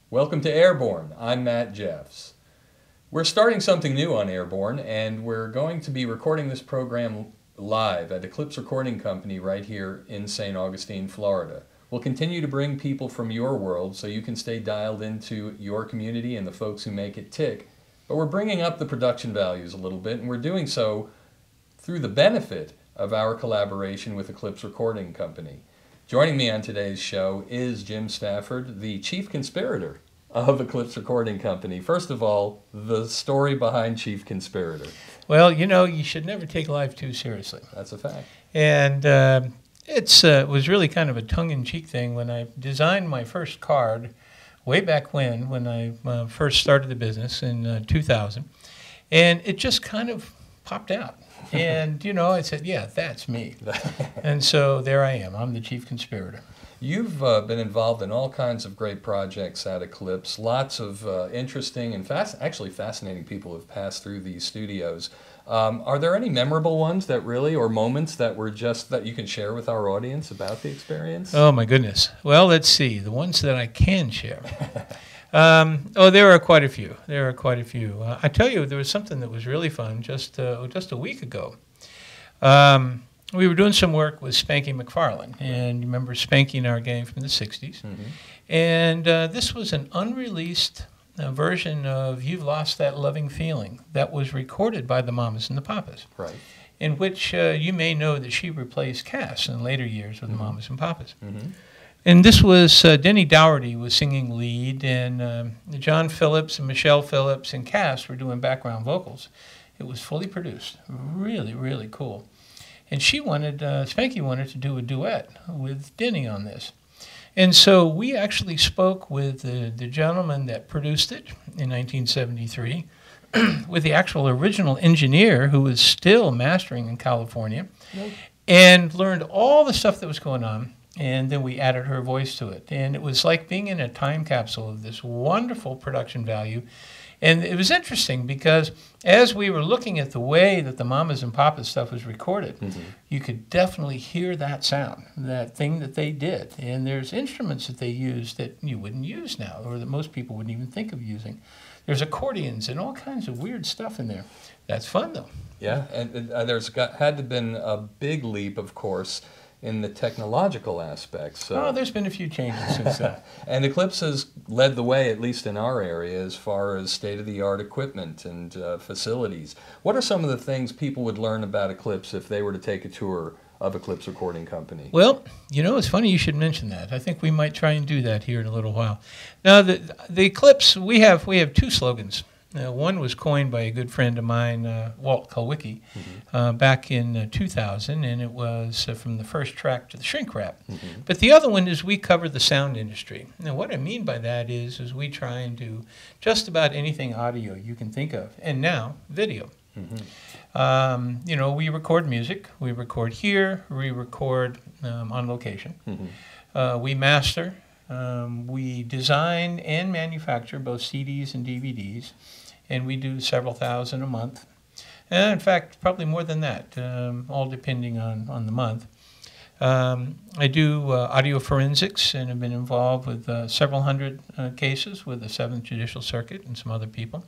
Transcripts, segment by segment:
Welcome to Airborne. I'm Matt Jeffs. We're starting something new on Airborne, and we're going to be recording this program live at Eclipse Recording Company right here in St. Augustine, Florida. We'll continue to bring people from your world so you can stay dialed into your community and the folks who make it tick. But we're bringing up the production values a little bit, and we're doing so through the benefit of our collaboration with Eclipse Recording Company. Joining me on today's show is Jim Stafford, the chief conspirator of Eclipse Recording Company. First of all, the story behind chief conspirator. Well, you know, you should never take life too seriously. That's a fact. And it was really kind of a tongue-in-cheek thing when I designed my first card way back when I first started the business in 2000. And it just kind of popped out. And, you know, I said, yeah, that's me. And so there I am. I'm the chief conspirator. You've been involved in all kinds of great projects at Eclipse. Lots of interesting and actually fascinating people have passed through these studios. Are there any memorable ones that really, or moments that were just that you can share with our audience about the experience? Oh, my goodness. Well, let's see. The ones that I can share. There are quite a few. I tell you, there was something that was really fun just a week ago. We were doing some work with Spanky McFarlane, and you remember Spanky and our gang from the 60s. Mm-hmm. And this was an unreleased version of You've Lost That Loving Feeling that was recorded by the Mamas and the Papas, right? In which you may know that she replaced Cass in later years with the Mamas and Papas. Mm-hmm. And this was Denny Dougherty was singing lead, and John Phillips and Michelle Phillips and Cass were doing background vocals. It was fully produced, really, really cool. And Spanky wanted to do a duet with Denny on this. And so we actually spoke with the gentleman that produced it in 1973, with the actual original engineer who was still mastering in California, and learned all the stuff that was going on. And then we added her voice to it. And it was like being in a time capsule of this wonderful production value. And it was interesting because as we were looking at the way that the Mamas and Papas stuff was recorded, mm-hmm. you could definitely hear that sound, that thing that they did. And there's instruments that they used that you wouldn't use now, or that most people wouldn't even think of using. There's accordions and all kinds of weird stuff in there. That's fun, though. Yeah, and there's had to have been a big leap, of course, in the technological aspects. There's been a few changes since then. And Eclipse has led the way, at least in our area, as far as state-of-the-art equipment and facilities. What are some of the things people would learn about Eclipse if they were to take a tour of Eclipse Recording Company? Well, you know, it's funny you should mention that. I think we might try and do that here in a little while. Now, the Eclipse, we have two slogans. One was coined by a good friend of mine, Walt Kulwicki, mm-hmm. Back in 2000, and it was from the first track to the shrink wrap. Mm-hmm. But the other one is we cover the sound industry. Now, what I mean by that is we try and do just about anything audio you can think of, and now video. Mm-hmm. We record music. We record here. We record on location. Mm-hmm. We master. We design and manufacture both CDs and DVDs, and we do several thousand a month. And in fact, probably more than that, all depending on the month. I do audio forensics and have been involved with several hundred cases with the 7th Judicial Circuit and some other people.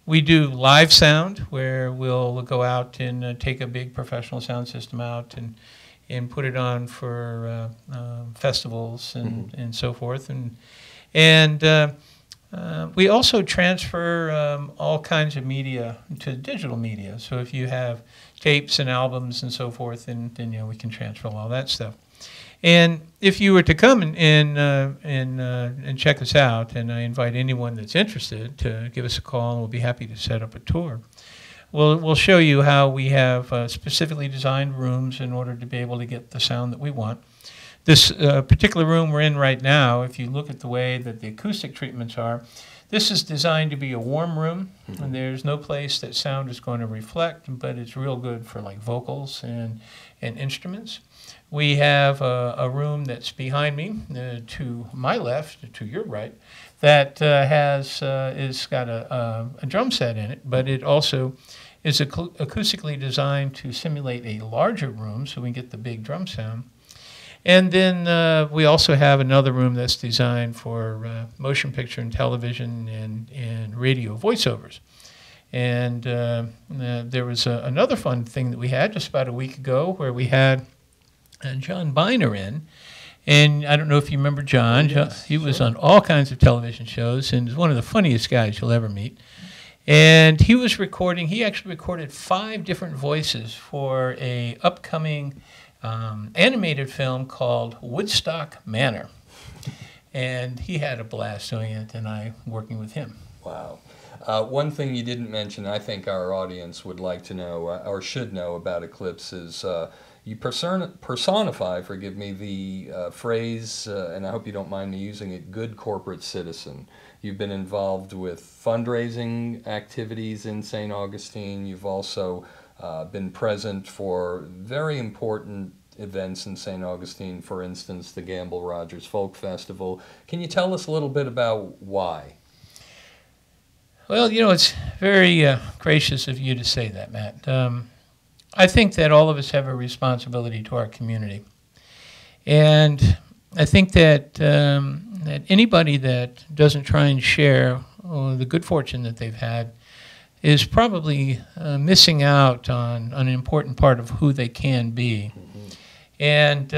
We do live sound, where we'll go out and take a big professional sound system out and put it on for festivals and, mm-hmm. and so forth. And we also transfer all kinds of media to digital media. So if you have tapes and albums and so forth, then we can transfer all that stuff. And if you were to come and check us out, and I invite anyone that's interested to give us a call, and we'll be happy to set up a tour. We'll show you how we have specifically designed rooms in order to be able to get the sound that we want. This particular room we're in right now, if you look at the way that the acoustic treatments are, this is designed to be a warm room, mm-hmm. and there's no place that sound is going to reflect, but it's real good for like vocals and instruments. We have a room that's behind me, to my left, to your right, that is got a drum set in it, but it also is acoustically designed to simulate a larger room so we can get the big drum sound. And then we also have another room that's designed for motion picture and television and radio voiceovers. And there was another fun thing that we had just about a week ago where we had John Biner in. And I don't know if you remember John. Yes, he was sure. on all kinds of television shows and is one of the funniest guys you'll ever meet. And he was recording, he actually recorded 5 different voices for a upcoming animated film called Woodstock Manor. And he had a blast doing it, and I working with him. Wow. One thing you didn't mention, I think our audience would like to know, or should know about Eclipse, is you personify, forgive me, the phrase, and I hope you don't mind me using it, good corporate citizen. You've been involved with fundraising activities in St. Augustine. You've also been present for very important events in St. Augustine, for instance, the Gamble Rogers Folk Festival. Can you tell us a little bit about why? Well, you know, it's very gracious of you to say that, Matt. I think that all of us have a responsibility to our community. And I think that that anybody that doesn't try and share the good fortune that they've had is probably missing out on an important part of who they can be. Mm-hmm. And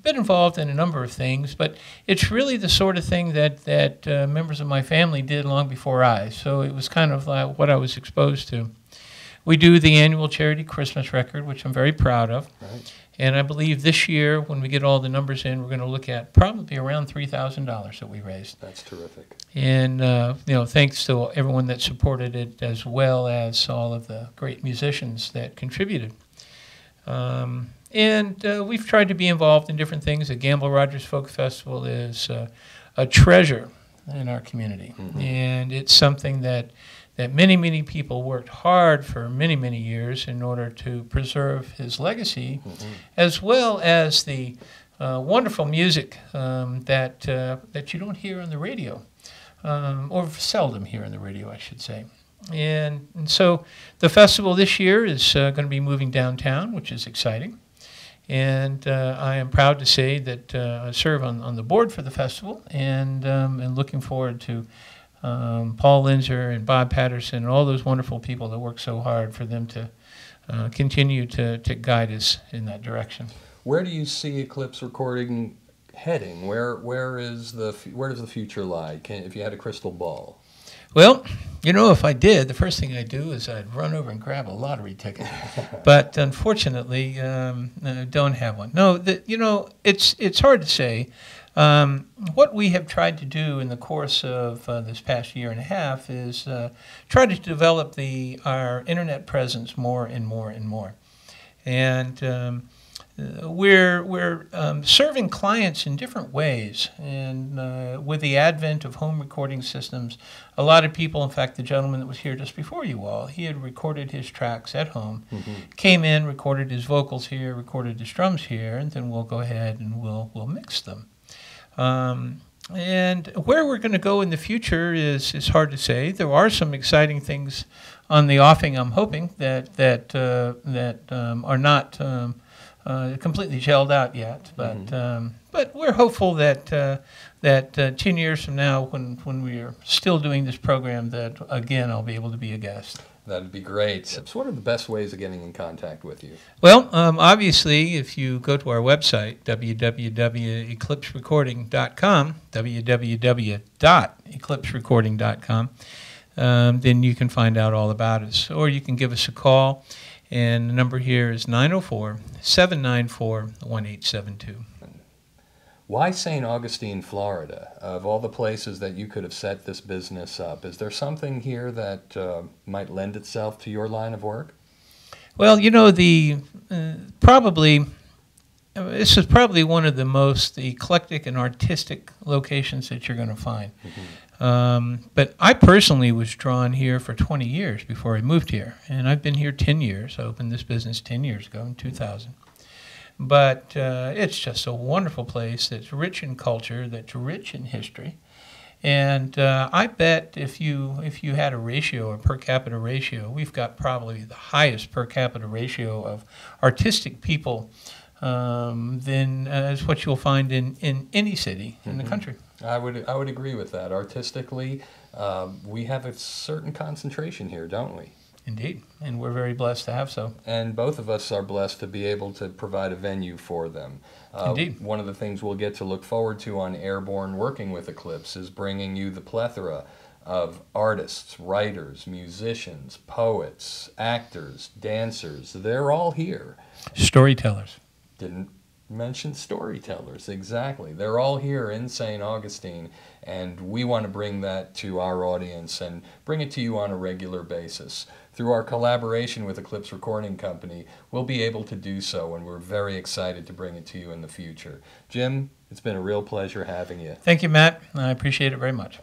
been involved in a number of things, but it's really the sort of thing that members of my family did long before I. So it was kind of like what I was exposed to. We do the annual charity Christmas record, which I'm very proud of. Right. And I believe this year, when we get all the numbers in, we're going to look at probably around $3,000 that we raised. That's terrific. And you know, thanks to everyone that supported it, as well as all of the great musicians that contributed. And we've tried to be involved in different things. The Gamble Rogers Folk Festival is a treasure in our community. Mm-hmm. And it's something that many, many people worked hard for many, many years in order to preserve his legacy, mm-hmm. as well as the wonderful music that you don't hear on the radio, or seldom hear on the radio, I should say. And so the festival this year is going to be moving downtown, which is exciting. And I am proud to say that I serve on the board for the festival, and looking forward to Paul Linzer and Bob Patterson and all those wonderful people that work so hard for them to continue to guide us in that direction. Where do you see Eclipse Recording heading? Where does the future lie? If you had a crystal ball? Well, you know, if I did, the first thing I'd do is I'd run over and grab a lottery ticket. But unfortunately, don't have one. No, you know, it's hard to say. What we have tried to do in the course of this past year and a half is try to develop our internet presence more and more and more. And we're serving clients in different ways. And with the advent of home recording systems, a lot of people, in fact, the gentleman that was here just before you all, he had recorded his tracks at home, mm-hmm. came in, recorded his vocals here, recorded his drums here, and then we'll go ahead and we'll mix them. And where we're going to go in the future is hard to say. There are some exciting things on the offing, I'm hoping, that are not completely gelled out yet. But mm-hmm. But we're hopeful that 10 years from now, when we are still doing this program, that again I'll be able to be a guest. That'd be great. So what are the best ways of getting in contact with you? Well, obviously, if you go to our website, www.eclipserecording.com, www.eclipserecording.com, then you can find out all about us. Or you can give us a call, and the number here is 904-794-1872. Why St. Augustine, Florida? Of all the places that you could have set this business up, is there something here that might lend itself to your line of work? Well, you know, this is probably one of the most eclectic and artistic locations that you're going to find. Mm-hmm. But I personally was drawn here for 20 years before I moved here, and I've been here 10 years. I opened this business 10 years ago in 2000. But it's just a wonderful place that's rich in culture, that's rich in history. And I bet if you had a ratio, a per capita ratio, we've got probably the highest per capita ratio of artistic people than is what you'll find in any city in the country. I would agree with that. Artistically, we have a certain concentration here, don't we? Indeed, and we're very blessed to have so. And both of us are blessed to be able to provide a venue for them. Indeed. One of the things we'll get to look forward to on Airborne working with Eclipse is bringing you the plethora of artists, writers, musicians, poets, actors, dancers. They're all here. Storytellers. Didn't mention storytellers, exactly. They're all here in St. Augustine, and we want to bring that to our audience and bring it to you on a regular basis. Through our collaboration with Eclipse Recording Company, we'll be able to do so, and we're very excited to bring it to you in the future. Jim, it's been a real pleasure having you. Thank you, Matt. I appreciate it very much.